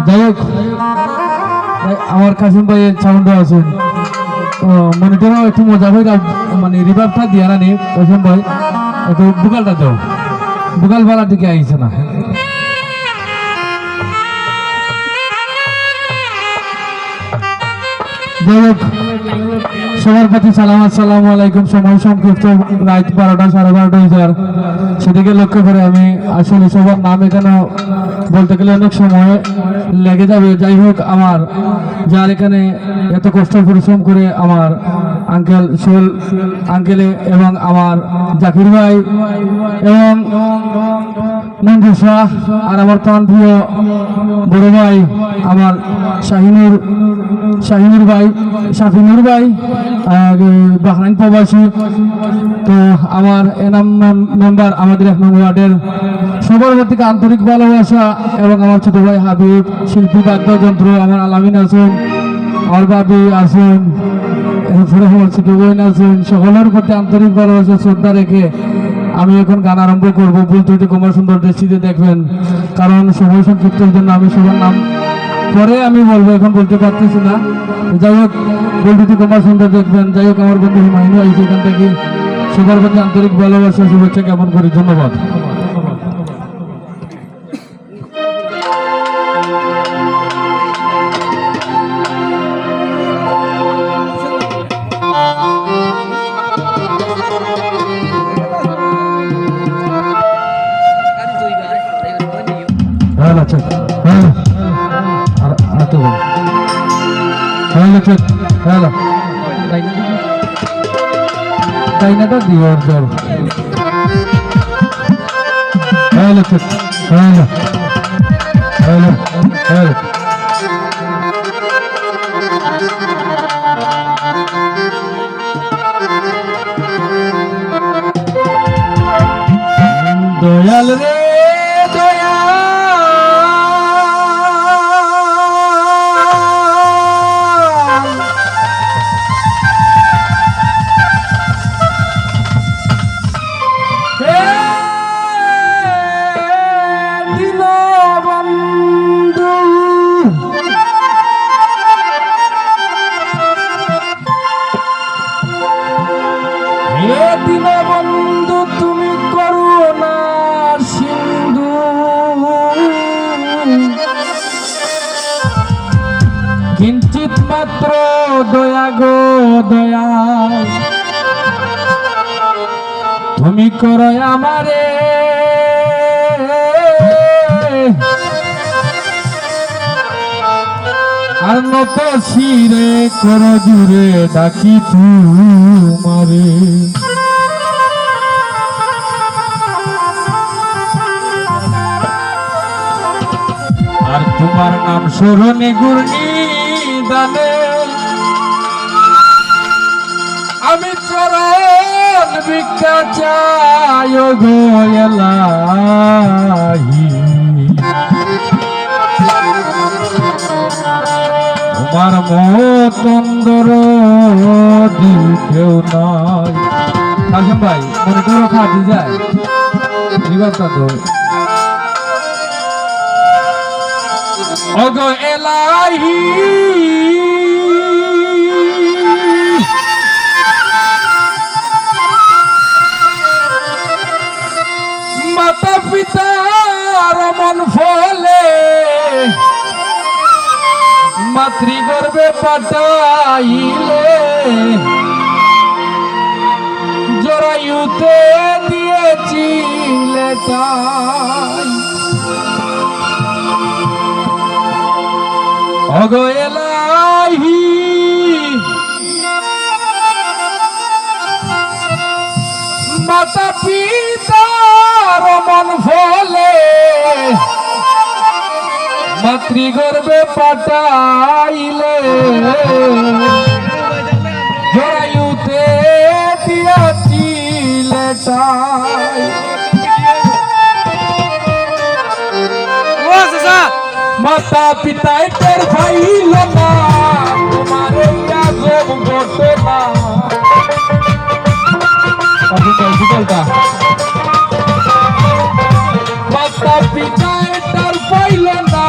যাই হোক আমার কাসিম ভাইয়ের সাউন্ড আছেন মনিটরও একটু মজা ভাই মানে রিভার্বটা দিয়া না নি কাসিম ভাই একটু বুকালটা দাও বুকাল ভাড়া দিকে আইছে না যাই হোক সবার প্রতি সালাম আসসালামু আলাইকুম। সময় সংক্ষিপ্ত রাত 12টা 12:30 হয়ে যার সেদিকে লক্ষ্য করে আমি আসলে সবার নাম এখানে বলতে গেলে অনেক সময় লেগে যাবে। যাই হোক আমার যার এখানে এত কষ্ট পরিশ্রম করে আমার আঙ্কেল সোহেল আঙ্কেলে এবং আমার জাকির ভাই এবং মঞ্জুর শাহ আর আমার প্রাণ প্রিয় বড় ভাই আমার শাহিনুর ভাই শাফিনুর ভাই বাহরাইন প্রবাসী তো আমার এনাম মেম্বার আমাদের 1 নং ওয়ার্ডের সবার থেকে আন্তরিক ভালোবাসা এবং আমার ছোট ভাই হাবিব শিল্পী বাদ্যযন্ত্র আমার আলামিন আছেন আমার বাবি আছেন এরপরে আমার ছোট বোন আছেন সকলের প্রতি আন্তরিক ভালোবাসা শ্রদ্ধা রেখে আমি এখন গান আরম্ভ করবো। ভুল ত্রুটি কুমার সুন্দর দৃষ্টিতে দেখবেন কারণ সময় সংক্ষিপ্তের জন্য আমি সবার নাম পরে আমি বলবো এখন বলতে পারতেছি না। যাই হোক ভুল ত্রুটি কুমার সুন্দর দেখবেন। যাই হোক আমার বন্ধু হুমায়ুন আইসি এখান থেকে সবার প্রতি আন্তরিক ভালোবাসা শুভেচ্ছা জ্ঞাপন করি। ধন্যবাদ। আচ্ছা হ্যাঁ আর তো হ্যালো ঠিক হ্যালো তাইনাটা দিও দর হ্যালো ঠিক হ্যালো হ্যালো হ্যালো দয়াল রে বন্ধু তুমি করুণার সিন্ধু কিঞ্চিত মাত্র দয়া গো দয়া তুমি করো আমারে আর নত শিরে করো জুড়ে ডাকি তোমারে আর তোমার নাম স্মরণে গুরনি দানে আমি চরণ ভিক্ষা চাই গো এলাহি তোমার মতন্দর দিকেও নাই। কাসিম ভাই মনে করো খাটি যায় রিভাবটা তো ওগো এলাহি মাতা পিতার মন ফলে মাতৃগর্ভে পাঠাইলে জরায়ুতে দিয়েছিলে তাই ওগো এলাহি মাতা পিতার মন ফলে মাতৃগর্ভে পাঠাইলে জরায়ুতে দিয়েছিলে তাই মাতা পিতায় টের পাইল না তোমার এই আজব ঘটনা মাতা পিতায় টের পাইল না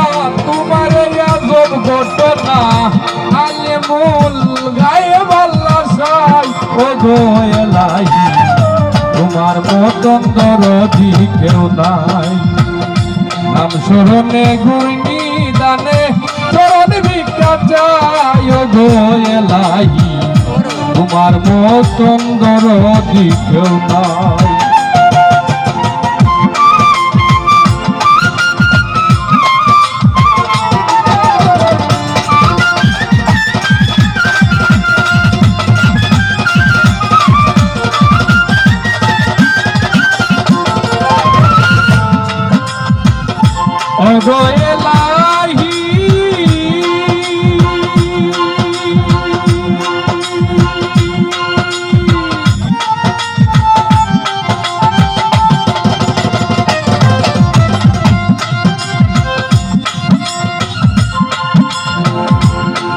মতন দরদি কেউ নাই। নাম স্মরণে ঘূর্ণি দানে চরণ ভিক্ষা চাই গো এলাহি, তোমার মতন দরদি কেউ নাই। ওগো এলাহি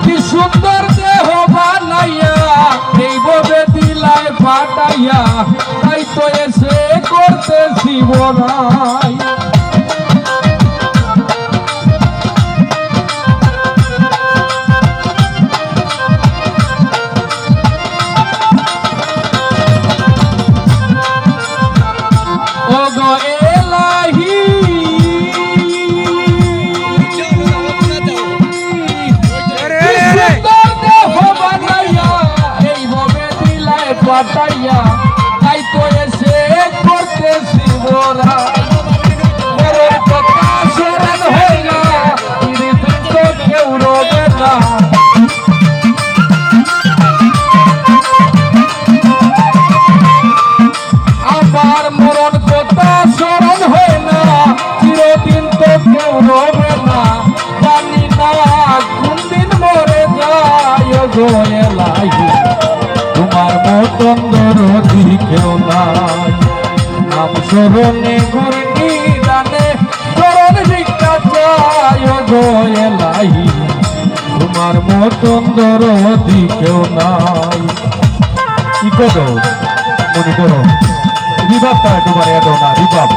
কি সুন্দর দেহ বানাইয়া এই ভাবে দিলায় পাঠাইয়া, তাই তো এসে করতেছি বড়াই। পাঠাইয়া তাই তো এসে করতেছি বড়াই। বড় কথা স্মরণ হয় না, তো কেউ রবে না। আমার মরণ কথা স্মরণ হয় না, চিরদিন তো কেউ রবে না। জানি না কোন দিন মরে যায় গো এলাহি, তোমার মতন দরদি কেউ নাই। নাম স্মরণে ঘূর্ণি দানে চরণ ভিক্ষা চাই গো এলাহি, তোমার মতন দরদি কেউ নাই। কি করো মনে করো রিভাবটা তোমার এত না রিভাব।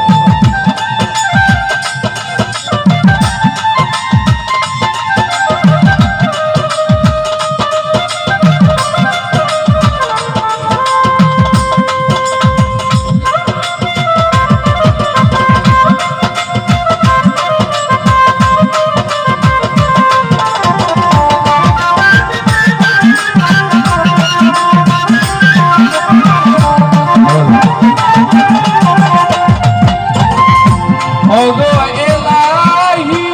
ওগো এলাহি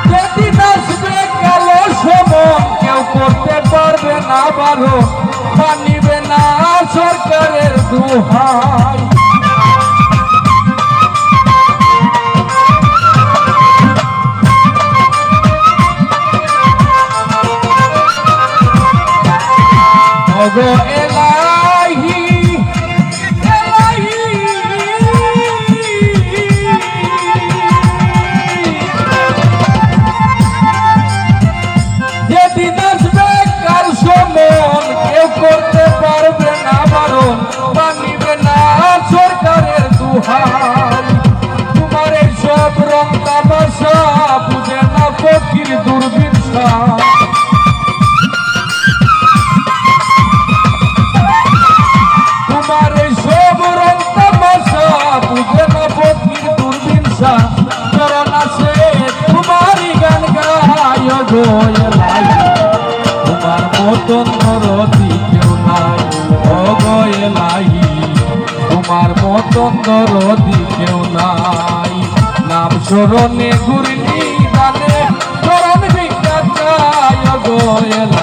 যেদিন আসবে কালো সমন, কেউ করতে পারবে না বারণ, মানিবে না সরকারের দুহাই। ওগো এলাহি এলাহি যেদিন আসবে কাল সমন, কেউ করতে পারবে না বারণ, মানিবে না সরকারের দুহাই। তোমার এই সব রং তামাশা বুঝে না ফকির দুর্বিষা। তোমার মতন দরদি কেউ নাই ওগো এলাহি, তোমার মতন দরদি কেউ নাই। নাম স্মরণে ঘূর্ণি দানে চরণ ভিক্ষা চাই ওগো এলাহি।